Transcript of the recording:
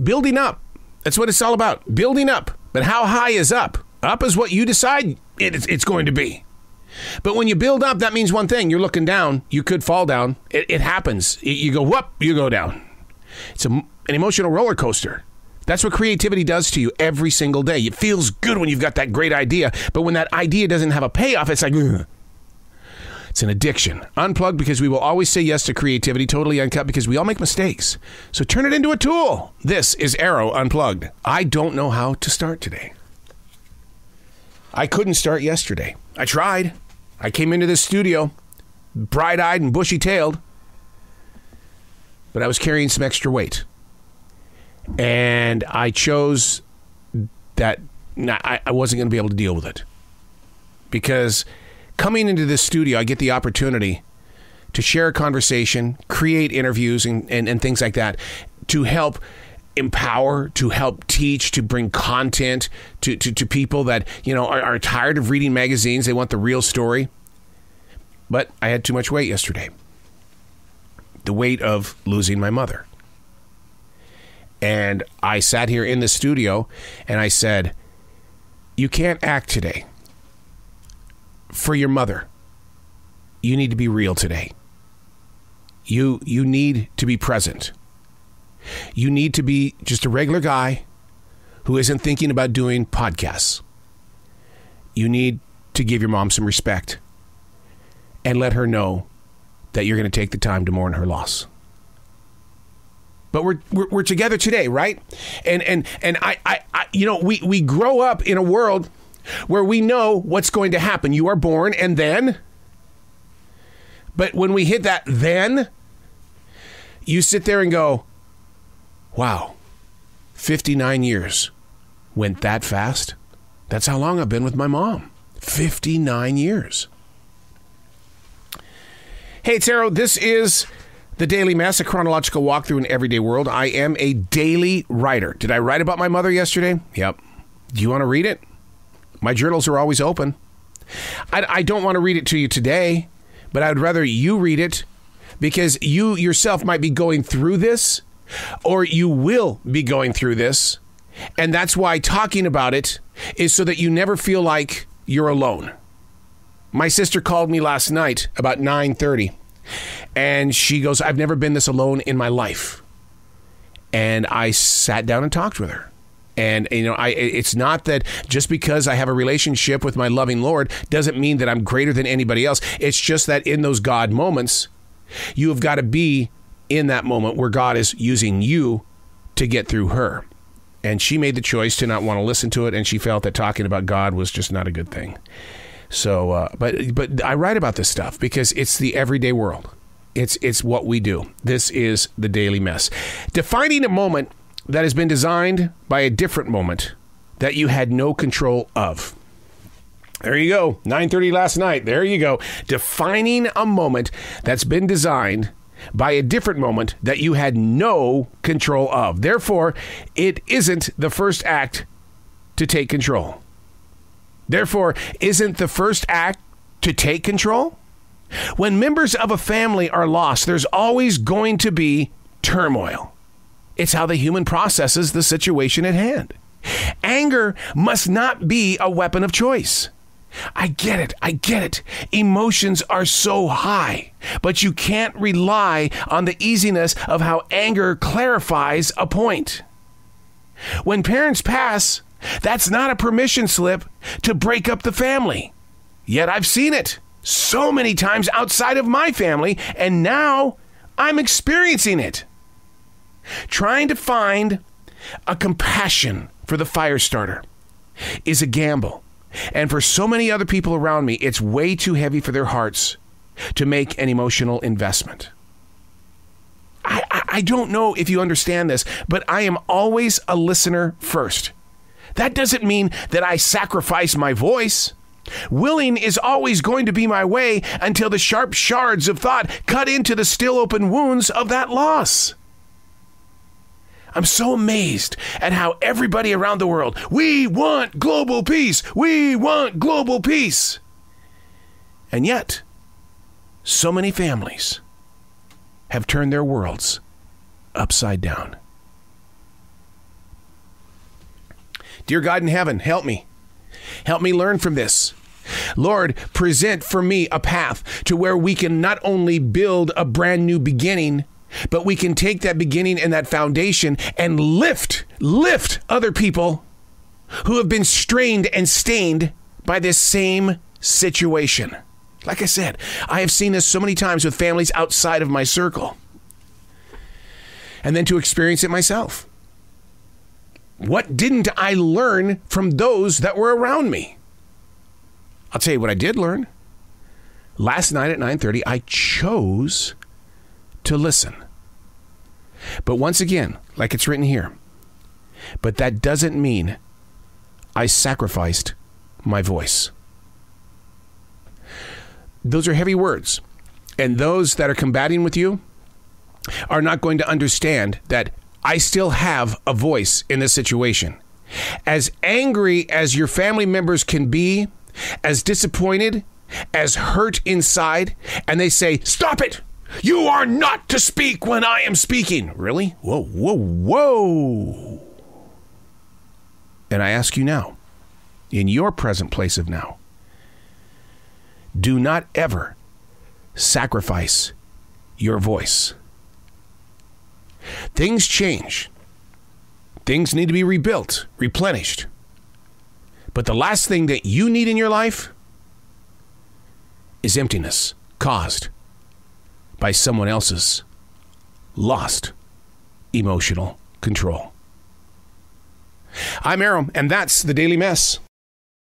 building up. That's what it's all about, building up. But how high is up? Up is what you decide it's going to be. But when you build up, that means one thing. You're looking down. You could fall down. It happens. You go whoop, you go down. It's an emotional roller coaster. That's what creativity does to you every single day. It feels good when you've got that great idea. But when that idea doesn't have a payoff, it's like, ugh. It's an addiction. Unplugged, because we will always say yes to creativity. Totally Uncut, because we all make mistakes. So turn it into a tool. This is Arroe Unplugged. I don't know how to start today. I couldn't start yesterday. I tried. I came into this studio bright-eyed and bushy-tailed, but I was carrying some extra weight. And I chose that I wasn't going to be able to deal with it. Because coming into this studio, I get the opportunity to share a conversation, create interviews and things like that to help empower, to help teach, to bring content to people that, are tired of reading magazines. They want the real story. But I had too much weight yesterday. The weight of losing my mother. And I sat here in the studio and I said, you can't act today for your mother. You need to be real today. You need to be present. You need to be just a regular guy who isn't thinking about doing podcasts. You need to give your mom some respect and let her know that you're going to take the time to mourn her loss. But we're together today, right? And I we grow up in a world where we know what's going to happen. You are born and then. But when we hit that then, you sit there and go, wow, 59 years went that fast. That's how long I've been with my mom. 59 years. Hey, it's Arroe. This is The Daily Mess, a chronological walkthrough in everyday world. I am a daily writer. Did I write about my mother yesterday? Yep. Do you want to read it? My journals are always open. I don't want to read it to you today, but I would rather you read it because you yourself might be going through this, or you will be going through this. And that's why talking about it is so that you never feel like you're alone. My sister called me last night about 9:30. And she goes, I've never been this alone in my life. And I sat down and talked with her. And, it's not that just because I have a relationship with my loving Lord doesn't mean that I'm greater than anybody else. It's just that in those God moments, you have got to be in that moment where God is using you to get through her. And she made the choice to not want to listen to it. And she felt that talking about God was just not a good thing. So, but I write about this stuff because it's the everyday world. It's what we do. This is the Daily Mess. Defining a moment that has been designed by a different moment that you had no control of. There you go. 9:30 last night. There you go. Defining a moment that's been designed by a different moment that you had no control of. Therefore, it isn't the first act to take control. Therefore, isn't the first act to take control? When members of a family are lost, there's always going to be turmoil. It's how the human processes the situation at hand. Anger must not be a weapon of choice. I get it. Emotions are so high, but you can't rely on the easiness of how anger clarifies a point. When parents pass, that's not a permission slip to break up the family. Yet I've seen it so many times outside of my family, and now I'm experiencing it. Trying to find a compassion for the fire starter is a gamble. And for so many other people around me, it's way too heavy for their hearts to make an emotional investment. I don't know if you understand this, but I am always a listener first. That doesn't mean that I sacrifice my voice. Willing is always going to be my way until the sharp shards of thought cut into the still open wounds of that loss. I'm so amazed at how everybody around the world, we want global peace. We want global peace. And yet, so many families have turned their worlds upside down. Dear God in heaven, help me. Help me learn from this. Lord, present for me a path to where we can not only build a brand new beginning, but we can take that beginning and that foundation and lift other people who have been strained and stained by this same situation. Like I said, I have seen this so many times with families outside of my circle. And then to experience it myself. What didn't I learn from those that were around me? I'll tell you what I did learn. Last night at 9:30, I chose to listen. But once again, like it's written here, but that doesn't mean I sacrificed my voice. Those are heavy words. And those that are combating with you are not going to understand that I still have a voice in this situation. As angry as your family members can be, as disappointed, as hurt inside, and they say, "Stop it! You are not to speak when I am speaking." Really? Whoa, whoa, whoa. And I ask you now, in your present place of now, do not ever sacrifice your voice. Things change. Things need to be rebuilt, replenished. But the last thing that you need in your life is emptiness caused by someone else's lost emotional control. I'm Arroe, and that's the Daily Mess.